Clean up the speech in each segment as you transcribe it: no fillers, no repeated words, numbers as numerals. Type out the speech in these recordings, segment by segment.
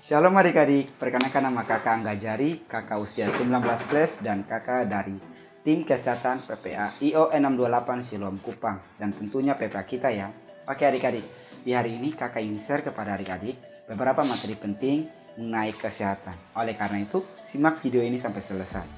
Shalom adik-adik, perkenalkan nama kakak Angga Jari, kakak usia 19 plus dan kakak dari tim kesehatan PPA IO 628 Silom Kupang dan tentunya PPA kita ya. Oke adik-adik, di hari ini kakak ingin share kepada adik-adik beberapa materi penting mengenai kesehatan. Oleh karena itu, simak video ini sampai selesai.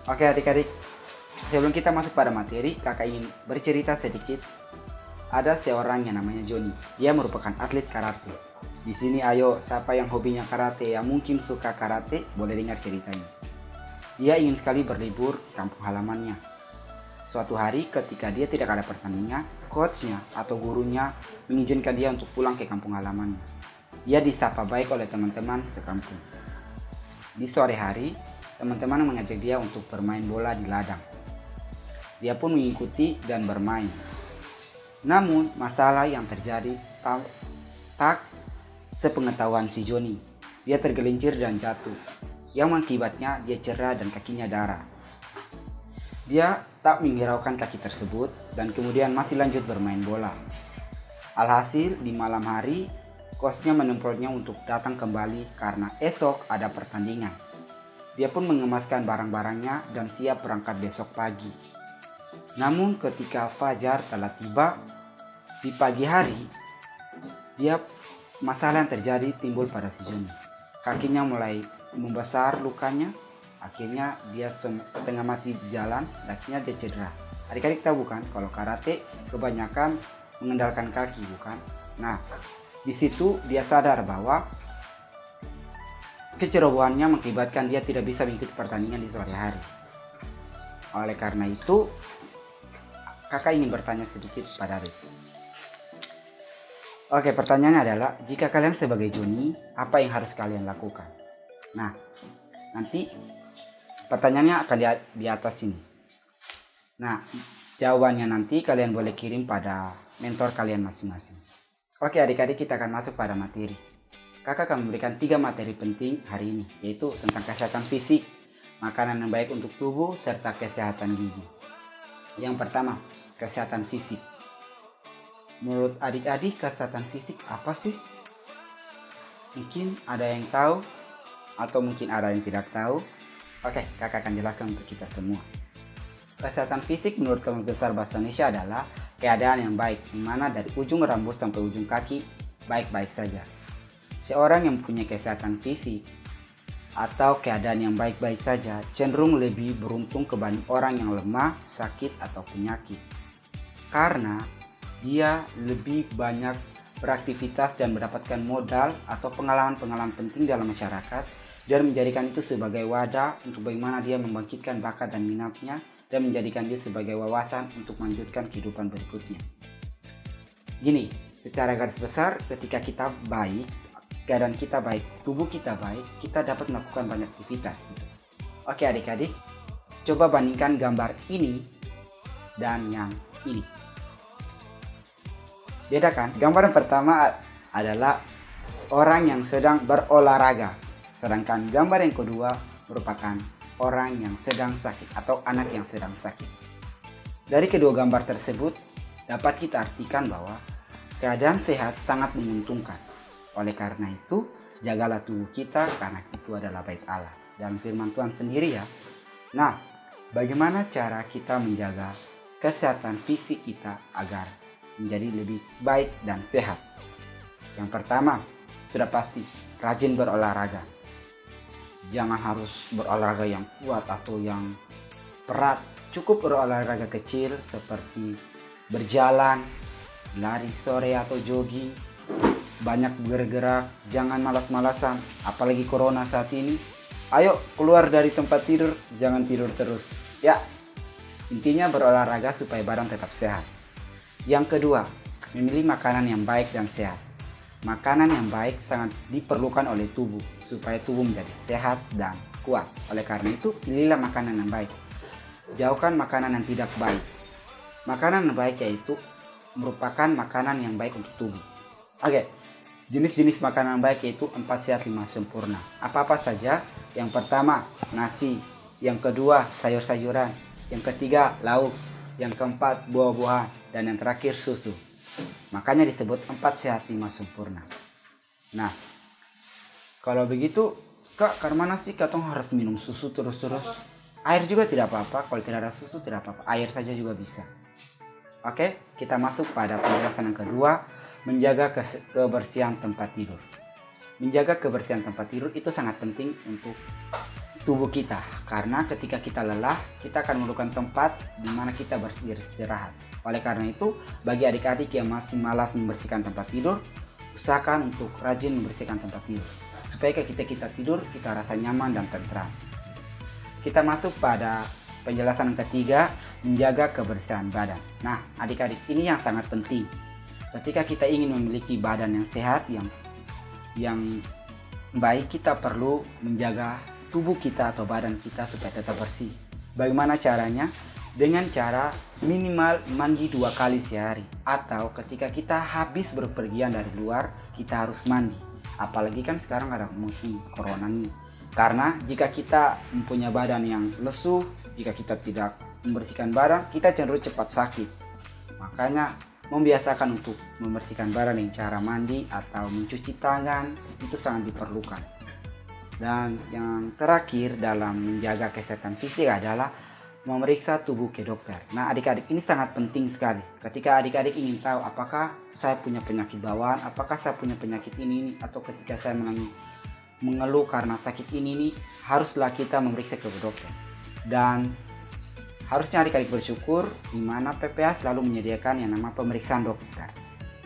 Oke adik-adik, sebelum kita masuk pada materi, kakak ingin bercerita sedikit. Ada seorang yang namanya Johnny, dia merupakan atlet karate. Di sini ayo, siapa yang hobinya karate, yang mungkin suka karate, boleh dengar ceritanya. Dia ingin sekali berlibur ke kampung halamannya. Suatu hari ketika dia tidak ada pertandingan, coachnya atau gurunya mengizinkan dia untuk pulang ke kampung halamannya. Dia disapa baik oleh teman-teman sekampung. Di sore hari, teman-teman mengajak dia untuk bermain bola di ladang. Dia pun mengikuti dan bermain. Namun masalah yang terjadi tak sepengetahuan si Johnny. Dia tergelincir dan jatuh, yang mengakibatnya dia cedera dan kakinya darah. Dia tak menghiraukan kaki tersebut dan kemudian masih lanjut bermain bola. Alhasil di malam hari, coachnya menempelnya untuk datang kembali karena esok ada pertandingan. Dia pun mengemaskan barang-barangnya dan siap berangkat besok pagi. Namun ketika fajar telah tiba di pagi hari, masalah yang terjadi timbul pada si Johnny. Kakinya mulai membesar lukanya, akhirnya dia setengah mati di jalan, akhirnya dia cedera. Adik-adik tahu bukan kalau karate kebanyakan mengandalkan kaki bukan? Nah, di situ dia sadar bahwa kecerobohannya mengakibatkan dia tidak bisa mengikuti pertandingan di sore hari. Oleh karena itu, kakak ingin bertanya sedikit pada adik. Oke, pertanyaannya adalah, jika kalian sebagai Johnny, apa yang harus kalian lakukan? Nah, nanti pertanyaannya akan di atas sini. Nah, jawabannya nanti kalian boleh kirim pada mentor kalian masing-masing. Oke adik-adik, kita akan masuk pada materi. Kakak akan memberikan 3 materi penting hari ini, yaitu tentang kesehatan fisik, makanan yang baik untuk tubuh, serta kesehatan gigi. Yang pertama, kesehatan fisik. Menurut adik-adik, kesehatan fisik apa sih? Mungkin ada yang tahu atau mungkin ada yang tidak tahu. Oke, kakak akan jelaskan untuk kita semua. Kesehatan fisik menurut Kamus Besar Bahasa Indonesia adalah keadaan yang baik, di mana dari ujung rambut sampai ujung kaki baik-baik saja. Seorang yang mempunyai kesehatan fisik atau keadaan yang baik-baik saja cenderung lebih beruntung kebanding orang yang lemah, sakit, atau penyakit. Karena dia lebih banyak beraktivitas dan mendapatkan modal atau pengalaman-pengalaman penting dalam masyarakat dan menjadikan itu sebagai wadah untuk bagaimana dia membangkitkan bakat dan minatnya dan menjadikan dia sebagai wawasan untuk melanjutkan kehidupan berikutnya. Gini, secara garis besar ketika kita baik, keadaan kita baik, tubuh kita baik, kita dapat melakukan banyak aktivitas. Oke adik-adik, coba bandingkan gambar ini dan yang ini. Beda kan? Gambar yang pertama adalah orang yang sedang berolahraga, sedangkan gambar yang kedua merupakan orang yang sedang sakit atau anak yang sedang sakit. Dari kedua gambar tersebut dapat kita artikan bahwa keadaan sehat sangat menguntungkan. Oleh karena itu, jagalah tubuh kita karena itu adalah bait Allah. Dan firman Tuhan sendiri ya. Nah, bagaimana cara kita menjaga kesehatan fisik kita agar menjadi lebih baik dan sehat? Yang pertama, sudah pasti rajin berolahraga. Jangan harus berolahraga yang kuat atau yang berat. Cukup berolahraga kecil seperti berjalan, lari sore atau jogging. Banyak bergerak, jangan malas-malasan, apalagi corona saat ini. Ayo keluar dari tempat tidur, jangan tidur terus. Ya, intinya berolahraga supaya badan tetap sehat. Yang kedua, memilih makanan yang baik dan sehat. Makanan yang baik sangat diperlukan oleh tubuh supaya tubuh menjadi sehat dan kuat. Oleh karena itu, pilihlah makanan yang baik. Jauhkan makanan yang tidak baik. Makanan yang baik yaitu merupakan makanan yang baik untuk tubuh. Oke, jenis-jenis makanan yang baik yaitu 4 sehat 5 sempurna. Apa-apa saja? Yang pertama, nasi. Yang kedua, sayur-sayuran. Yang ketiga, lauk. Yang keempat, buah-buahan. Dan yang terakhir, susu. Makanya disebut 4 sehat 5 sempurna. Nah, Kalau begitu, Kak, karena mana sih katong harus minum susu terus-terus? Air juga tidak apa-apa, kalau tidak ada susu tidak apa-apa, air saja juga bisa. Oke, kita masuk pada penjelasan yang kedua, menjaga kebersihan tempat tidur. Menjaga kebersihan tempat tidur itu sangat penting untuk tubuh kita, karena ketika kita lelah, kita akan memerlukan tempat di mana kita beristirahat. Oleh karena itu, bagi adik-adik yang masih malas membersihkan tempat tidur, usahakan untuk rajin membersihkan tempat tidur, supaya ketika kita tidur, kita rasa nyaman dan tentram. Kita masuk pada penjelasan yang ketiga, menjaga kebersihan badan. Nah, adik-adik, ini yang sangat penting. Ketika kita ingin memiliki badan yang sehat, yang baik, kita perlu menjaga tubuh kita atau badan kita supaya tetap bersih. Bagaimana caranya? Dengan cara minimal mandi 2 kali sehari, atau ketika kita habis berpergian dari luar, kita harus mandi. Apalagi kan sekarang ada musim corona nih. Karena jika kita mempunyai badan yang lesu, jika kita tidak membersihkan badan, kita cenderung cepat sakit. Makanya membiasakan untuk membersihkan badan dengan cara mandi atau mencuci tangan itu sangat diperlukan. Dan yang terakhir dalam menjaga kesehatan fisik adalah memeriksa tubuh ke dokter. Nah, adik-adik, ini sangat penting sekali. Ketika adik-adik ingin tahu apakah saya punya penyakit bawaan, apakah saya punya penyakit ini, atau ketika saya mengeluh karena sakit ini, haruslah kita memeriksa ke dokter. Dan harusnya adik-adik bersyukur di mana PPA selalu menyediakan yang namanya pemeriksaan dokter.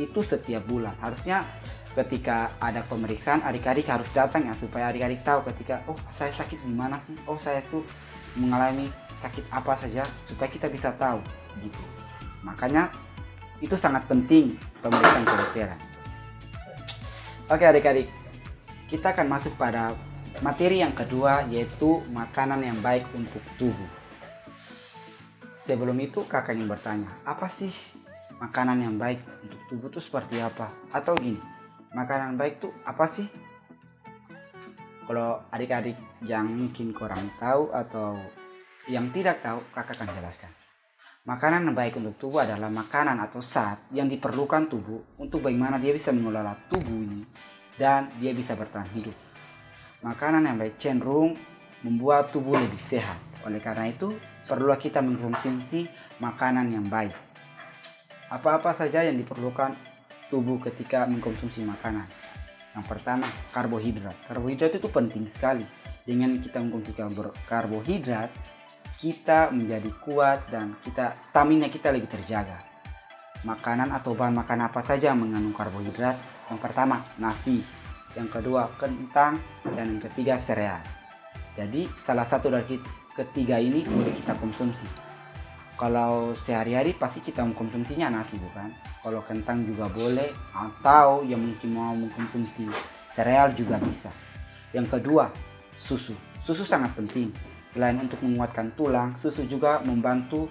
Itu setiap bulan. Harusnya ketika ada pemeriksaan, adik-adik harus datang ya, supaya adik-adik tahu ketika, oh saya sakit di mana sih? Oh saya tuh mengalami sakit apa saja, supaya kita bisa tahu gitu. Makanya itu sangat penting pemeriksaan kedokteran. Oke adik-adik, kita akan masuk pada materi yang kedua, yaitu makanan yang baik untuk tubuh. Sebelum itu kakak ingin bertanya, apa sih makanan yang baik untuk tubuh itu seperti apa? Atau gini, makanan baik itu apa sih? Kalau adik-adik yang mungkin kurang tahu atau yang tidak tahu, kakak akan jelaskan. Makanan yang baik untuk tubuh adalah makanan atau zat yang diperlukan tubuh untuk bagaimana dia bisa mengelola tubuh ini dan dia bisa bertahan hidup. Makanan yang baik cenderung membuat tubuh lebih sehat. Oleh karena itu, perlulah kita mengkonsumsi makanan yang baik. Apa-apa saja yang diperlukan tubuh ketika mengkonsumsi makanan. Yang pertama, karbohidrat. Karbohidrat itu penting sekali. Dengan kita mengkonsumsi karbohidrat, kita menjadi kuat dan stamina kita lebih terjaga. Makanan atau bahan makan apa saja yang mengandung karbohidrat? Yang pertama, nasi. Yang kedua, kentang. Dan yang ketiga, sereal. Jadi salah satu dari ketiga ini boleh kita konsumsi. Kalau sehari-hari pasti kita mengkonsumsinya nasi, bukan? Kalau kentang juga boleh, atau yang mungkin mau mengkonsumsi sereal juga bisa. Yang kedua, susu. Susu sangat penting. Selain untuk menguatkan tulang, susu juga membantu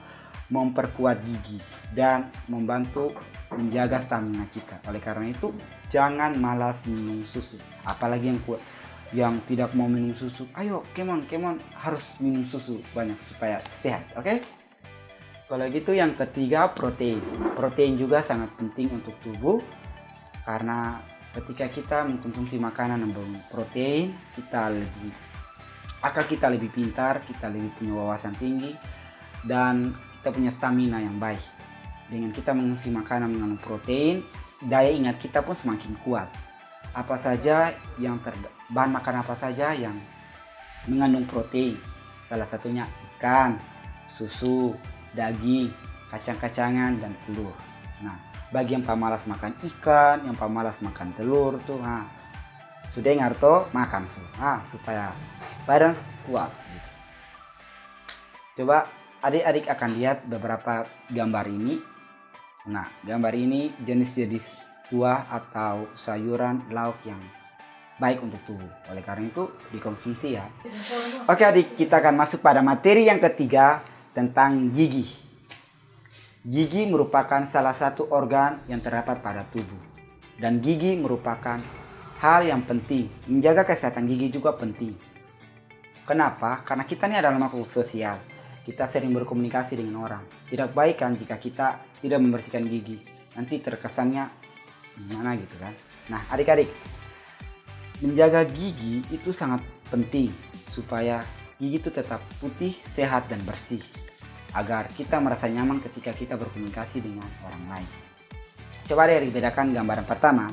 memperkuat gigi dan membantu menjaga stamina kita. Oleh karena itu, jangan malas minum susu. Apalagi yang tidak mau minum susu, ayo come on, harus minum susu banyak supaya sehat, oke? Kalau gitu yang ketiga, protein. Protein juga sangat penting untuk tubuh, karena ketika kita mengkonsumsi makanan yang berprotein, akal kita lebih pintar, kita lebih punya wawasan tinggi, dan kita punya stamina yang baik. Dengan kita mengonsumsi makanan mengandung protein, daya ingat kita pun semakin kuat. Bahan makan apa saja yang mengandung protein? Salah satunya ikan, susu, daging, kacang-kacangan, dan telur. Nah, bagi yang pemalas makan ikan, yang pemalas makan telur tuh, sudah dengar toh, makan supaya badan kuat. Coba adik-adik akan lihat beberapa gambar ini. Nah, gambar ini jenis-jenis buah atau sayuran lauk yang baik untuk tubuh. Oleh karena itu dikonsumsi ya. Oke adik, kita akan masuk pada materi yang ketiga tentang gigi. Gigi merupakan salah satu organ yang terdapat pada tubuh. Dan gigi merupakan hal yang penting. Menjaga kesehatan gigi juga penting. Kenapa? Karena kita ini adalah makhluk sosial. Kita sering berkomunikasi dengan orang. Tidak baik kan jika kita tidak membersihkan gigi. Nanti terkesannya gimana gitu kan. Nah adik-adik, menjaga gigi itu sangat penting supaya gigi itu tetap putih, sehat, dan bersih agar kita merasa nyaman ketika kita berkomunikasi dengan orang lain. Coba deh bedakan gambaran pertama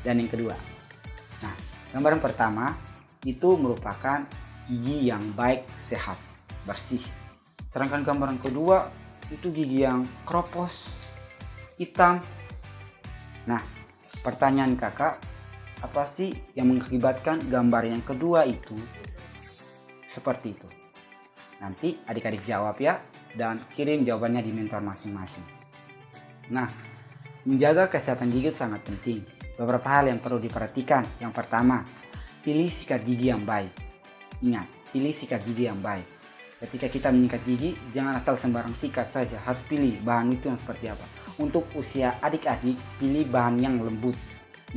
dan yang kedua. Nah, gambaran pertama itu merupakan gigi yang baik, sehat, bersih. Sedangkan gambaran kedua itu gigi yang kropos, hitam. Nah, pertanyaan kakak, apa sih yang mengakibatkan gambar yang kedua itu seperti itu? Nanti adik-adik jawab ya, dan kirim jawabannya di mentor masing-masing. Nah, menjaga kesehatan gigi sangat penting. Beberapa hal yang perlu diperhatikan. Yang pertama, pilih sikat gigi yang baik. Ingat, pilih sikat gigi yang baik. Ketika kita menyikat gigi, jangan asal sembarang sikat saja. Harus pilih bahan itu yang seperti apa. Untuk usia adik-adik, pilih bahan yang lembut,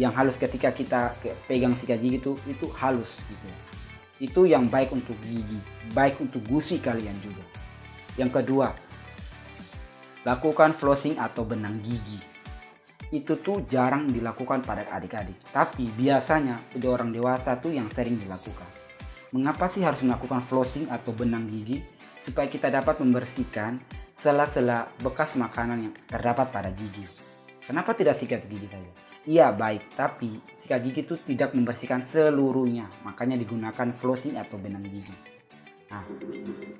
yang halus. Ketika kita pegang sikat gigi itu halus gitu. Itu yang baik untuk gigi, baik untuk gusi kalian juga. Yang kedua, lakukan flossing atau benang gigi. Itu tuh jarang dilakukan pada adik-adik, tapi biasanya pada orang dewasa tuh yang sering dilakukan. Mengapa sih harus melakukan flossing atau benang gigi? Supaya kita dapat membersihkan sela-sela bekas makanan yang terdapat pada gigi. Kenapa tidak sikat gigi saja? Iya baik, tapi sikat gigi itu tidak membersihkan seluruhnya, makanya digunakan flossing atau benang gigi. Nah,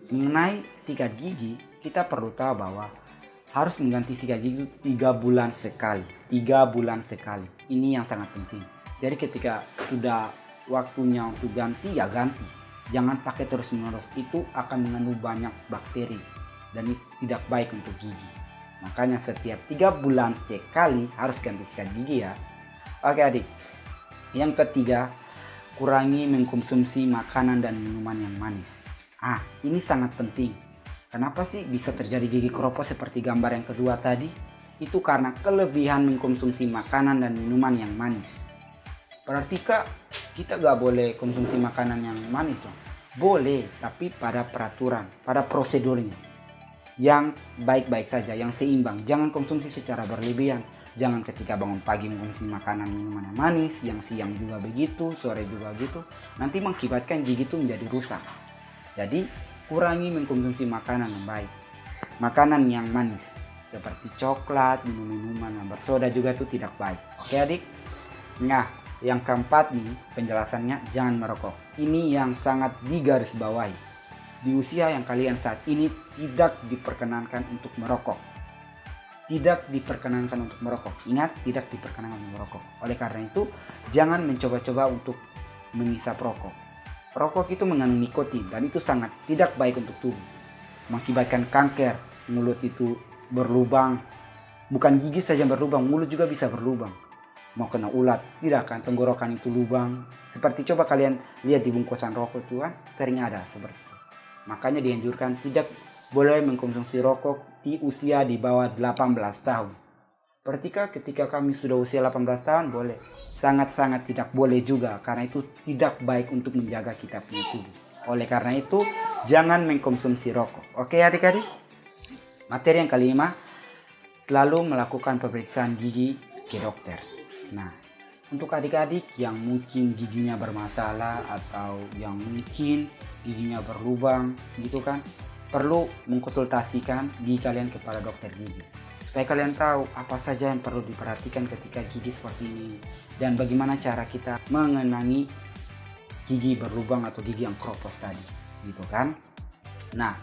mengenai sikat gigi, kita perlu tahu bahwa harus mengganti sikat gigi 3 bulan sekali. 3 bulan sekali. Ini yang sangat penting. Jadi ketika sudah waktunya untuk ganti, ya ganti. Jangan pakai terus-menerus. Itu akan mengandung banyak bakteri dan itu tidak baik untuk gigi. Makanya setiap 3 bulan sekali harus ganti sikat gigi ya. Oke adik. Yang ketiga, kurangi mengkonsumsi makanan dan minuman yang manis. Ini sangat penting. Kenapa sih bisa terjadi gigi kropos seperti gambar yang kedua tadi? Itu karena kelebihan mengkonsumsi makanan dan minuman yang manis. Berarti kak, kita gak boleh konsumsi makanan yang manis dong? Boleh, tapi pada peraturan, pada prosedurnya. Yang baik-baik saja, yang seimbang. Jangan konsumsi secara berlebihan. Jangan ketika bangun pagi mengkonsumsi makanan minuman yang manis, yang siang juga begitu, sore juga begitu. Nanti mengakibatkan gigi itu menjadi rusak. Jadi, kurangi mengkonsumsi makanan yang baik. Makanan yang manis seperti coklat, minuman yang bersoda juga itu tidak baik. Oke adik? Nah, yang keempat nih penjelasannya, jangan merokok. Ini yang sangat digarisbawahi. Di usia yang kalian saat ini tidak diperkenankan untuk merokok. Tidak diperkenankan untuk merokok. Ingat, tidak diperkenankan untuk merokok. Oleh karena itu, jangan mencoba-coba untuk menghisap rokok. Rokok itu mengandung nikotin dan itu sangat tidak baik untuk tubuh. Mengakibatkan kanker, mulut itu berlubang. Bukan gigi saja berlubang, mulut juga bisa berlubang. Mau kena ulat, tidak kan, tenggorokan itu lubang. Seperti coba kalian lihat di bungkusan rokok itu kan, sering ada seperti itu. Makanya dianjurkan tidak boleh mengkonsumsi rokok di usia di bawah 18 tahun. Berarti ketika kami sudah usia 18 tahun boleh. Sangat-sangat tidak boleh juga karena itu tidak baik untuk menjaga kita punya tubuh. Oleh karena itu jangan mengkonsumsi rokok. Oke adik-adik? Materi yang kelima, selalu melakukan pemeriksaan gigi ke dokter. Nah, untuk adik-adik yang mungkin giginya bermasalah atau yang mungkin giginya berlubang gitu kan, perlu mengkonsultasikan gigi kalian kepada dokter gigi. Supaya kalian tahu apa saja yang perlu diperhatikan ketika gigi seperti ini. Dan bagaimana cara kita mengenangi gigi berlubang atau gigi yang kropos tadi. Gitu kan. Nah,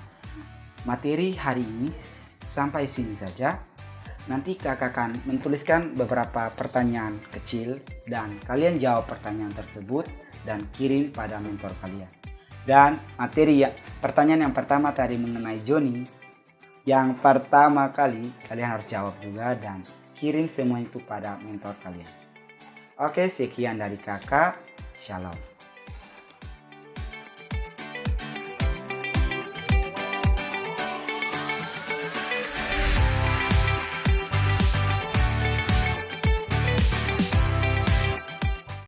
materi hari ini sampai sini saja. Nanti kakak akan menuliskan beberapa pertanyaan kecil. Dan kalian jawab pertanyaan tersebut dan kirim pada mentor kalian. Dan materi pertanyaan yang pertama tadi mengenai Joni. Yang pertama kali kalian harus jawab juga dan kirim semua itu pada mentor kalian. Oke, sekian dari kakak. Shalom.